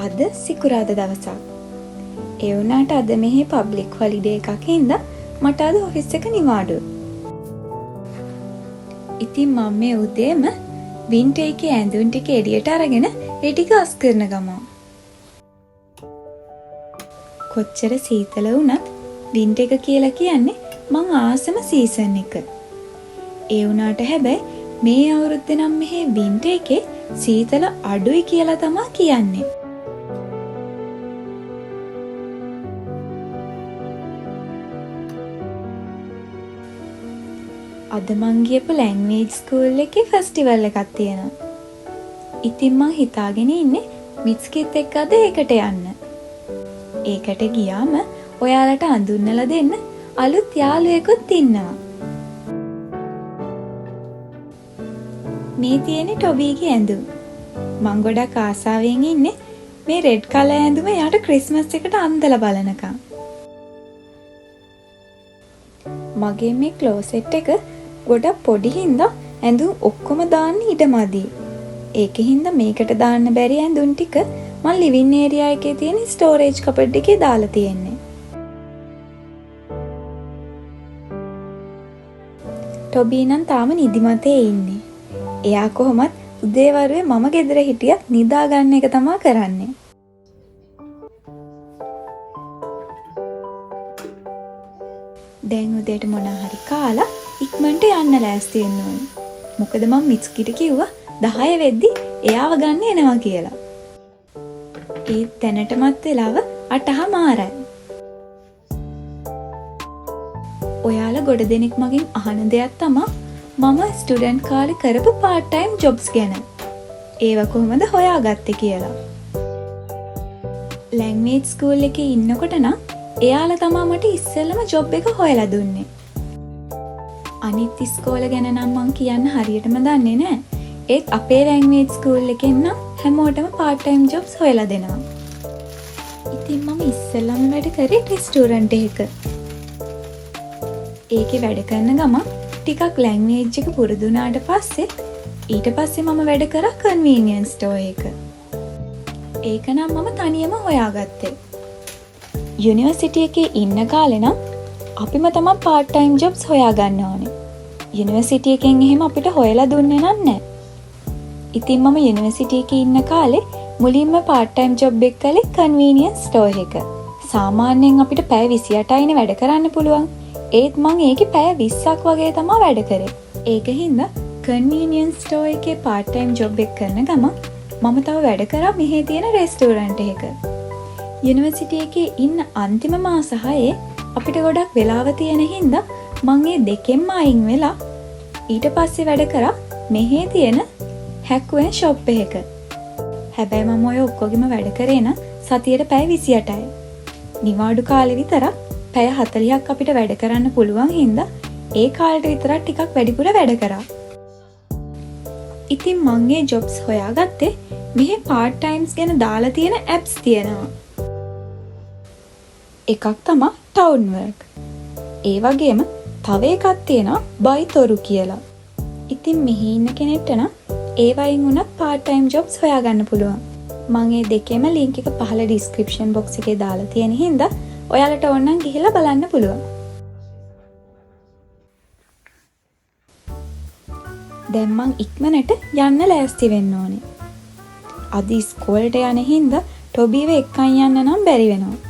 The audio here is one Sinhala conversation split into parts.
අද සිකුරාදා දවසක්. ඒ වුණාට අද මෙහි පබ්ලික් හොලිඩේ එකක් හින්දා මට අද ඔෆිස් එක නිවාඩු. ඉතින් මම මේ උදේම වින්ටර් එකේ ඇඳුම් ටික එළියට අරගෙන ඒ ටික අස් කරන ගමන්. කොච්චර සීතල වුණත් වින්ටර් එක කියලා කියන්නේ මං ආසම සීසන් එක. ඒ වුණාට හැබැයි මේ අවුරුද්දේ නම් මෙහි වින්ටර් එකේ සීතල අඩුයි කියලා තමයි කියන්නේ. අද මං ගියපු ලැන්ග්වේජ් ස්කූල් එකේ ෆෙස්ටිවල් එකක් තියෙනවා. ඉතින් මං හිතාගෙන ඉන්නේ මිත්ස්කිත් එක්ක අද ඒකට යන්න. ඒකට ගියාම ඔයාලට අඳුන්නලා දෙන්න අලුත් යාළුවෙකුත් ඉන්නවා. මේ තියෙන්නේ ටොබීගේ ඇඳුම. මං ගොඩක් ආසාවෙන් ඉන්නේ මේ රෙඩ් කලර් ඇඳුම යාට ක්‍රිස්මස් එකට අන්දලා බලනකම්. මගේ මේ ක්ලෝසෙට් එක ගොඩක් පොඩි හින්දා ඇඳුම් ඔක්කොම දාන්න ඉඩමදි. ඒක හින්දා මේකට දාන්න බැරි ඇඳුම් ටික මම ලිවිං ඒරියා එකේ තියෙන ස්ටෝරේජ් කපඩ් එකේ දාලා තියෙන්නේ. ටොබී නම් තාම නිදිමතේ ඉන්නේ. එයා කොහොමත් උදේ වරුවේ මම ගෙදර හිටියත් නිදා ගන්න එක තමයි කරන්නේ. දැන් උදේට මොනවා හරි කාලා ඉක්මනට යන්න ලෑස්ති වෙන්න ඕනේ. මොකද මම මිත්ස්කිට කිව්වා 10 වෙද්දි එයාව ගන්න එනවා කියලා. ඒ දැනටමත් වෙලාව 8:00 ඔයාලා ගොඩ දෙනෙක් මගෙන් අහන දෙයක් තමයි මම ස්ටුඩන්ට් කාලේ කරපු part time jobs ගැන. ඒව කොහොමද හොයාගත්තේ කියලා. ලැන්ග්වේජ් ස්කූල් එකේ ඉන්නකොට නම් එයාලා තමයි මට ඉස්සෙල්ලම ජොබ් එක හොයලා දුන්නේ. අනිත් ඉස්කෝල ගැන නම් මං කියන්න හරියටම දන්නේ නැහැ. ඒත් අපේ ලැන්ග්වේජ් ස්කූල් එකෙන් නම් හැමෝටම part time jobs හොයලා දෙනවා. ඉතින් මම ඉස්සෙල්ලම වැඩ කරේ රෙස්ටෝරන්ට් එකක. ඒකේ වැඩ කරන ගමන් ටිකක් ලැන්ග්වේජ් එක පුරුදු වුණාට පස්සේ ඊට පස්සේ මම වැඩ කරා කන්වීනියන්ස් ස්ටෝර් එක. ඒක නම් මම තනියම හොයාගත්තේ. යුනිවර්සිටි එකේ ඉන්න කාලේ නම් අපිම තමයි part time jobs හොයාගන්න ඕනේ. යුනිවර්සිටි එකෙන් එහෙම අපිට හොයලා දුන්නේ නැහැ. ඉතින් මම යුනිවර්සිටි එකේ ඉන්න කාලේ මුලින්ම part time job එක කළේ කන්වීනියන්ස් ස්ටෝර් එක. සාමාන්‍යයෙන් අපිට පැය 28යිනේ වැඩ කරන්න පුළුවන්. ඒත් මං ඒකේ පැය 20ක් වගේ තමයි වැඩ කරේ. ඒක හින්දා කන්වීනියන්ස් ස්ටෝර් එකේ part time job එක කරන ගමන් මම තව වැඩ කරා මෙහි තියෙන රෙස්ටෝරන්ට් එකක. යුනිවර්සිටි එකේ ඉන්න අන්තිම මාස 6 අපිට ගොඩක් වෙලාව තියෙන හින්දා මං ඒ දෙකෙන්ම අයින් වෙලා ඊට පස්සේ වැඩ කරා මෙහි තියෙන හැක්වෙන් ෂොප් එකක. හැබැයි මම ඔය ඔක්කොගෙම වැඩ කරේ නම් සතියට පැය 28යි. නිවාඩු කාලේ විතරක් පැය 40ක් අපිට වැඩ කරන්න පුළුවන් හින්දා ඒ කාලෙට විතරක් ටිකක් වැඩිපුර වැඩ කරා. ඉතින් මං ඒ ජොබ්ස් හොයාගත්තේ මෙහි part times ගැන දාලා තියෙන apps තියෙනවා. එකක් තමයි town work. ඒ වගේම තව එකක් තියෙනවා බයිතොරු කියලා. ඉතින් මෙහි ඉන්න කෙනෙක්ට නම් ඒ වයින් උනත් part time jobs හොයාගන්න පුළුවන්. මම මේ දෙකේම link එක පහළ description box එකේ දාලා තියෙන හින්දා ඔයාලට ඕන නම් ගිහිල්ලා බලන්න පුළුවන්. දැන් මං ඉක්මනට යන්න ලෑස්ති වෙන්න ඕනේ. අද ඉස්කෝලේට යන හින්දා ටොබීව එක්කන් යන්න නම් බැරි වෙනවා.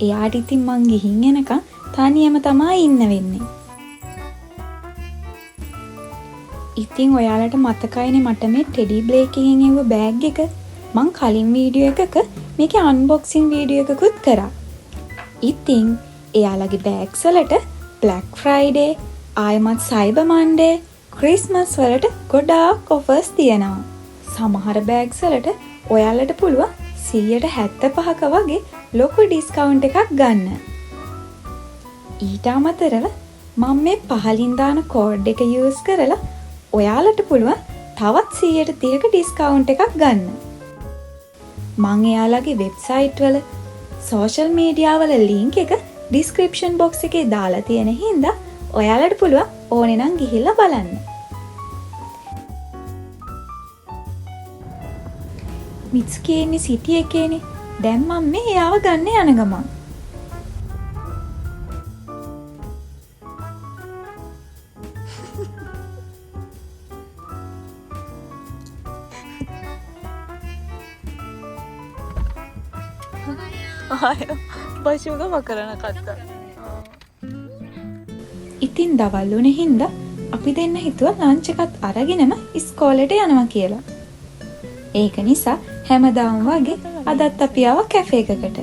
එයාට ඉතින් මං ගිහින් එනකන් තනියම තමයි ඉන්න වෙන්නේ. ඉතින් ඔයාලට මතකයිනේ මට මේ ටෙඩි බ්ලේ එකකින් එව්ව බෑග් එක මං කලින් වීඩියෝ එකක මේකේ අන්බොක්සින් වීඩියෝ එකකුත් කරා. ඉතින් එයාලගේ බෑග්ස් වලට Black Friday, ආයමත් Cyber Monday, Christmas වලට ගොඩාක් offers තියෙනවා. සමහර බෑග්ස් වලට ඔයාලට පුළුවන් 75% වගේ ලොකු ඩිස්කවුන්ට් එකක් ගන්න. ඊට අමතරව මම මේ පහලින් දාන කෝඩ් එක යූස් කරලා ඔයාලට පුළුවන් තවත් 130ක ඩිස්කවුන්ට් එකක් ගන්න. මම එයාලගේ වෙබ්සයිට් වල සෝෂල් මීඩියා වල ලින්ක් එක ඩිස්ක්‍රිප්ෂන් බොක්ස් එකේ දාලා තියෙන හින්දා ඔයාලට පුළුවන් ඕනේ නම් ගිහිල්ලා බලන්න. මිත්ස්කේ ඉන්නේ සිටි එකේනේ. දැන් මම මේ එයාව ගන්න යන ගමන්. ඉතින් දවල් වුණේ හින්දා අපි දෙන්න හිතුවා ලන්ච් එකත් අරගෙනම ඉස්කෝලේට යනවා කියලා. ඒක නිසා හැමදාම වගේ අදත් අපි ආවා කැෆේ එකකට.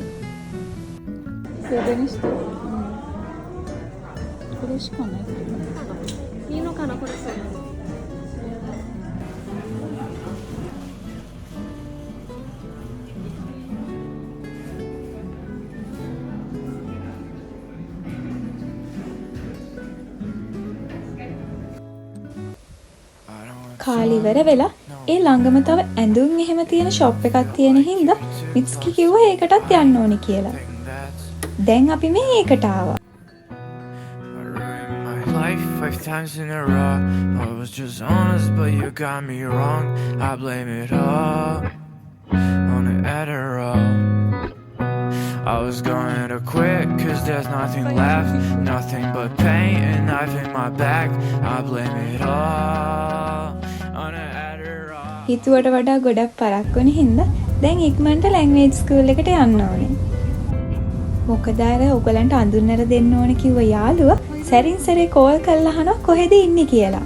කාලිවර වෙලා ඒ ළඟම තව ඇඳුම් එහෙම තියෙන ෂොප් එකක් තියෙන හින්දා මිත්ස්කි කිව්වා ඒකටත් යන්න ඕනි කියලා. දැන් අපි මේ ඒකට ආවා. Life 5 times in a row. I was just honest, but you got me wrong. I blame it all on the Adderall. I was going to quit, cause there's nothing left. Nothing but pain and knife in my back. I blame it all on the Adderall. හිතුවට වඩා ගොඩක් පරක් වුණ හින්දා දැන් ඉක්මනට ලැන්ග්වේජ් ස්කූල් එකට යන්න ඕනේ. මොකද අර ඔයගලන්ට අඳුන්නර දෙන්න ඕනේ කිව්ව යාළුවා සැරින් සැරේ කෝල් කරලා අහනවා කොහෙද ඉන්නේ කියලා.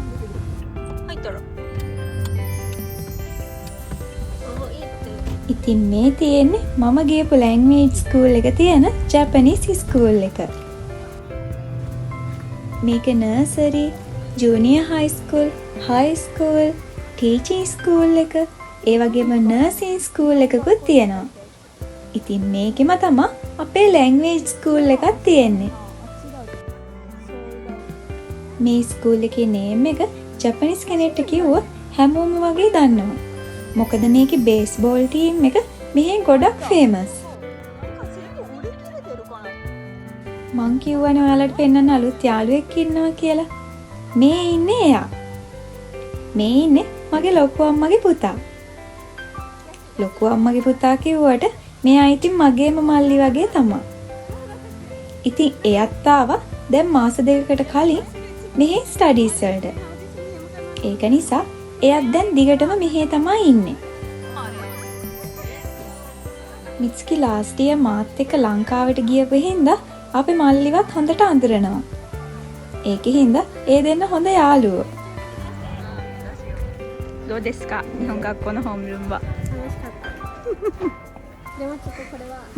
ඉතින් මේ තියෙන්නේ මම ගියපු ලැන්ග්වේජ් ස්කූල් එක තියෙන ජැපනීස් ස්කූල් එක. මේක නර්සරි, ජූනියර් හයි ස්කූල්, ටීචින් ස්කූල් එක, ඒ වගේම නර්සින් ස්කූල් එකකුත් තියෙනවා. ඉතින් මේකෙම තමයි අපේ ලැන්ග්වේජ් ස්කූල් එකක් තියෙන්නේ. මේ ස්කූල් එකේ නේම් එක ජැපනීස් කෙනෙක්ට කිව්වොත් හැමෝම වගේ දන්නවා. මොකද මේකේ බේස්බෝල් ටීම් එක මෙහෙන් ගොඩක් ෆේමස්. මං කිව්වනේ ඔයාලට පෙන්නන්න අලුත් යාළුවෙක් ඉන්නවා කියලා. මේ ඉන්නේ එයා. මේ ඉන්නේ මගේ ලොකු අම්මගේ පුතා. ලොකු අම්මගේ පුතා කිව්වට මෙයා ඉතින් මගේම මල්ලි වගේ තමයි. ඉතින් එයත් ආවා දැන් මාස දෙකකට කලින් මෙහි ස්ටඩීස් වලට. ඒක නිසා එයත් දැන් දිගටම මෙහි තමයි ඉන්නේ. මිත්ස්කි ලාස්ට් ඉයර් මාත් එක්ක ලංකාවට ගියපු හින්දා අපි මල්ලිවත් හොඳට අඳුරනවා. ඒකේ හින්දා ඒ දෙන්න හොඳ යාළුවෝ. どうですか日本学校のホームルームは。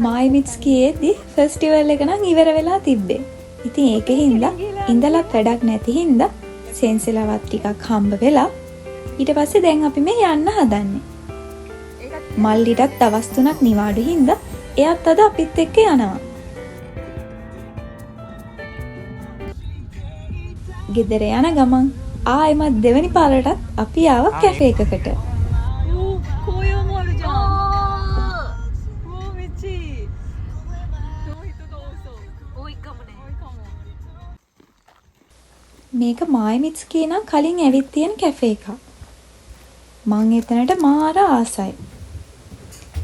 මායි මිත්ස්කියේදී ෆෙස්ටිවල් එක නම් ඉවර වෙලා තිබ්බේ. ඉතින් ඒකේ හින්දා ඉඳලත් වැඩක් නැති හින්දා සෙන්සලවත් ටිකක් හම්බ වෙලා ඊට පස්සේ දැන් අපි මේ යන්න හදන්නේ. මල්ලිටත් දවස් 3ක් නිවාඩු හින්දා එයාත් අද අපිත් එක්ක යනවා. ගෙදර යන ගමන් ආයෙමත් දෙවනි පාරටත් අපි ආව කැෆේ එකකට. මේක මායි මිත්ස්කී නම් කලින් ඇවිත් තියෙන කැෆේ එකක්. මං එතනට මාර ආසයි.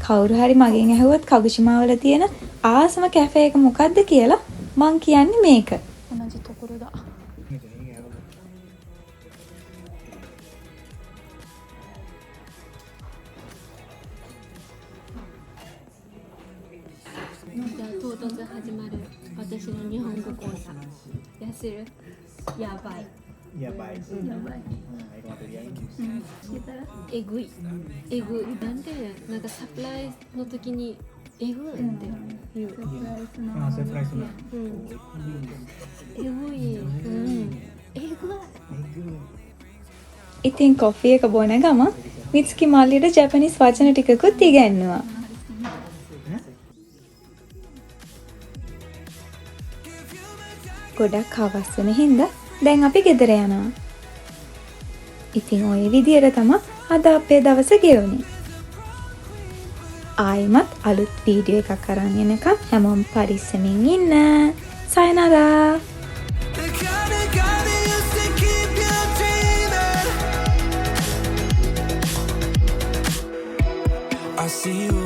කවුරු හරි මගෙන් ඇහුවොත් කගුෂිමා වල තියෙන ආසම කැෆේ එක මොකද්ද කියලා මං කියන්නේ මේක. 唐突始まる私の日本語講座安るやばいやばい。やばいえぐいえぐいなんでなんかサプライズの時にえぐいって言うサプライズの。えぐいえぐい ඉතින් කොෆි එක බොන ගම මිත්ස්කි මල්ලියට ජැපනීස් වචන ටිකකුත් ඉගෙනුවා. ගොඩක් හවස් වෙන හින්දා දැන් අපි ගෙදර යනවා. ඉතින් ওই විදියට තමයි අද අපේ දවස ගෙවුනේ. ආයිමත් අලුත් වීඩියෝ එකක් අරන් එනකම් හැමෝම පරිස්සමින් ඉන්න. සයනරා. I see you